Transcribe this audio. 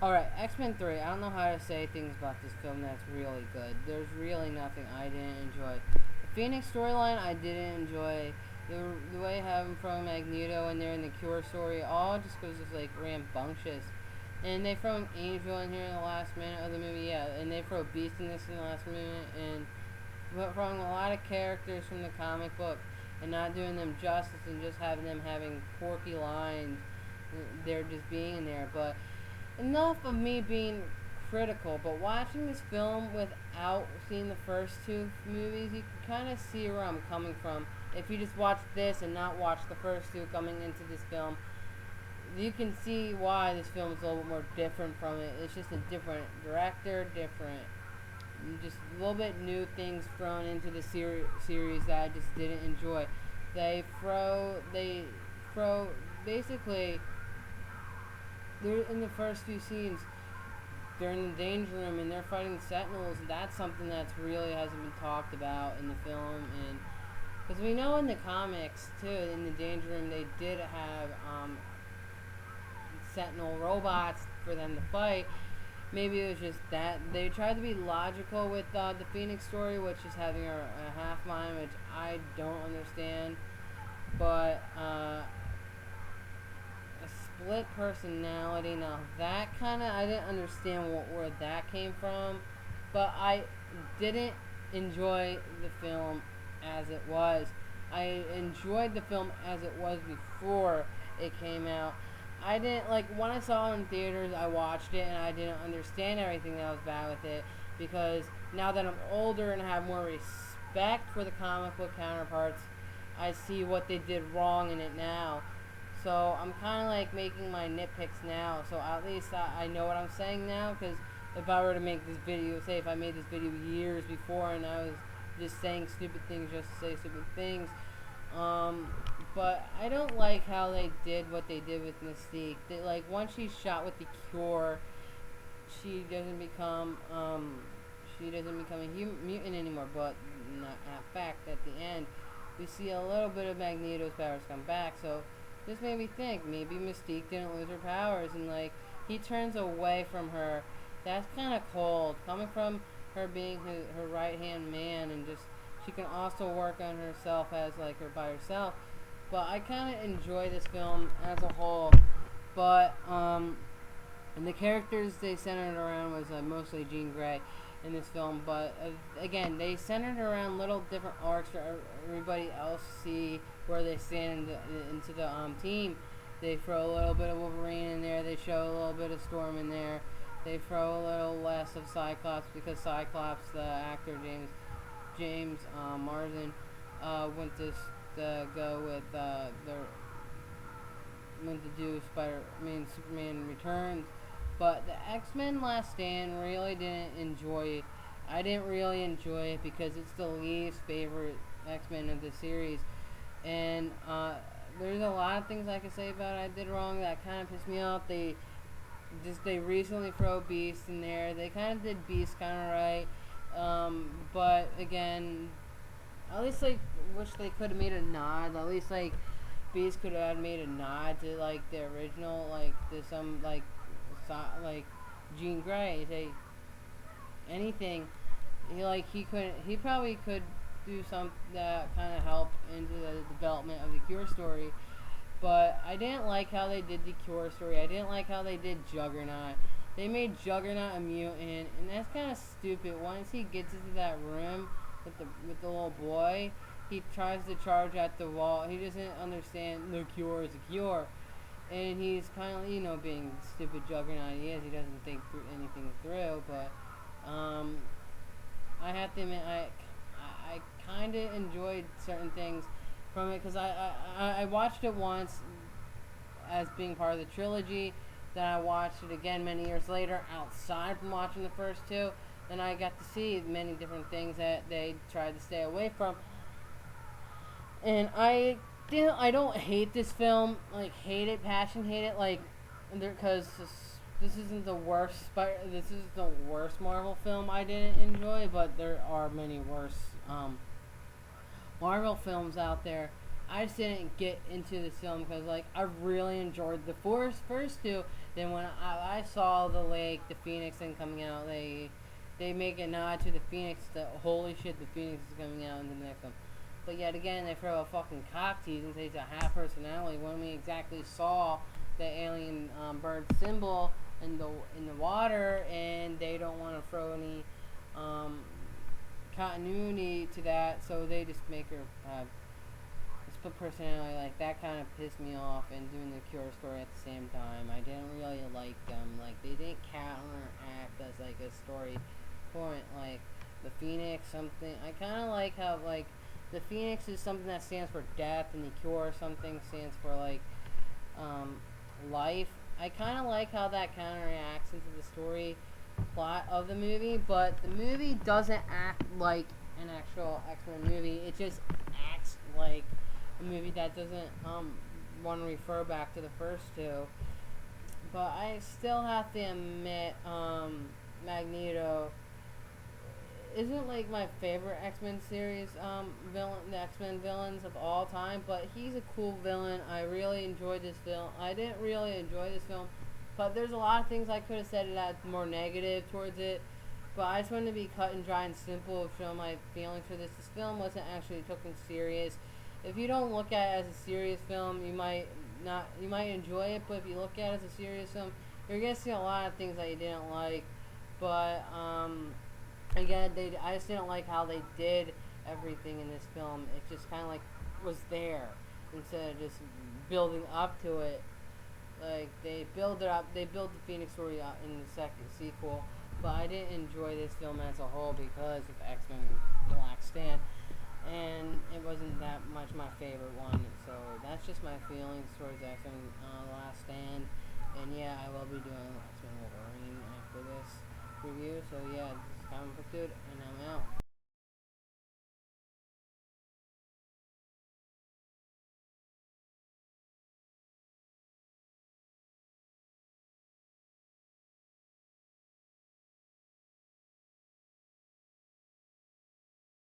Alright, X-Men 3. I don't know how to say things about this film that's really good. There's really nothing I didn't enjoy. The Phoenix storyline I didn't enjoy. The way having from Magneto and they're in the Cure story all just goes just like rambunctious. And they throw an Angel in here in the last minute of the movie, yeah. And they throw Beast in this in the last minute. And but from a lot of characters from the comic book and not doing them justice and just having them having quirky lines. They're just being there. But enough of me being critical, but watching this film without seeing the first two movies, you can kind of see where I'm coming from. If you just watch this and not watch the first two coming into this film, you can see why this film is a little bit more different from it. It's just a different director, different, just a little bit new things thrown into the series that I just didn't enjoy. They throw basically they're in the first few scenes. They're in the danger room and they're fighting the Sentinels. And that's something that's really hasn't been talked about in the film, and because we know in the comics too, in the danger room they did have Sentinel robots for them to fight. Maybe it was just that they tried to be logical with the Phoenix story, which is having a half mind, which I don't understand. But a split personality. Now that kind of I didn't understand where that came from, but I didn't enjoy the film as it was. I enjoyed the film as it was before it came out. I didn't like when I saw it in theaters. I watched it and I didn't understand everything that was bad with it because now that I'm older and have more respect for the comic book counterparts, I see what they did wrong in it now. So I'm kind of like making my nitpicks now. So at least I know what I'm saying now. Because if I were to make this video, say if I made this video years before and I was just saying stupid things just to say stupid things, um, but I don't like how they did what they did with Mystique. They, like once she's shot with the cure, she doesn't become a mutant anymore. But not a fact at the end, we see a little bit of Magneto's powers come back. So this made me think maybe Mystique didn't lose her powers, and like he turns away from her. That's kind of cold coming from her being her right hand man, and just she can also work on herself as like her by herself. But I kind of enjoy this film as a whole. But and the characters they centered around was mostly Jean Grey in this film. But again, they centered around little different arcs for everybody else to see where they stand into the team. They throw a little bit of Wolverine in there. They show a little bit of Storm in there. They throw a little less of Cyclops because Cyclops, the actor James Marsden, went to go with went to do Superman Returns. But the X-Men Last Stand really didn't enjoy it. I didn't really enjoy it because it's the least favorite X-Men of the series. And there's a lot of things I could say about it I did wrong that kind of pissed me off. They recently throw Beast in there. They kind of did Beast kind of right. But again, at least like wish they could have made a nod. At least like Beast could have made a nod to like the original, like to some like Jean Grey. Say anything. He probably could do something that kind of helped into the development of the Cure story. But I didn't like how they did the Cure story. I didn't like how they did Juggernaut. They made Juggernaut a mutant, and that's kind of stupid. Once he gets into that room with the little boy, he tries to charge at the wall. He doesn't understand the Cure is a cure, and he's kind of being stupid Juggernaut he is. He doesn't think through anything through. But I have to admit I kind of enjoyed certain things from it because I watched it once as being part of the trilogy. Then I watched it again many years later outside from watching the first two. Then I got to see many different things that they tried to stay away from. And I don't hate this film, like hate it, passion hate it, like because this isn't the worst. This is the worst Marvel film I didn't enjoy, but there are many worse Marvel films out there. I just didn't get into this film because like I really enjoyed the first two. Then when I saw the the Phoenix thing coming out, they make a nod to the Phoenix. That holy shit, the Phoenix is coming out in the next one. But yet again, they throw a fucking cock tease and say he's a half personality when we exactly saw the alien bird symbol in the water, and they don't want to throw any um, continuity to that, so they just make her have split personality. Like that kind of pissed me off, and doing the Cure story at the same time, I didn't really like them. Like they didn't counteract as like a story point. Like the Phoenix, something I kind of like how like the Phoenix is something that stands for death, and the Cure something stands for like um, life. I kind of like how that counteracts into the story plot of the movie, but the movie doesn't act like an actual X-Men movie. It just acts like a movie that doesn't want to refer back to the first two. But I still have to admit, Magneto isn't like my favorite X-Men series villain, the X-Men villains of all time, but he's a cool villain. I really enjoyed this film. I didn't really enjoy this film, but there's a lot of things I could have said that more negative towards it. But I just wanted to be cut and dry and simple of showing my feelings for this. This film wasn't actually taken serious. If you don't look at it as a serious film, you might enjoy it, but if you look at it as a serious film, you're gonna see a lot of things that you didn't like. But again, I just didn't like how they did everything in this film. It just kind of like was there instead of just building up to it. Like they build it up, they build the Phoenix story up in the second sequel. But I didn't enjoy this film as a whole because of X Men: The Last Stand, and it wasn't that much my favorite one. So that's just my feelings towards X Men: The Last Stand. And yeah, I will be doing X Men Wolverine after this review. So yeah, this is Comic Book Dude, and I'm out.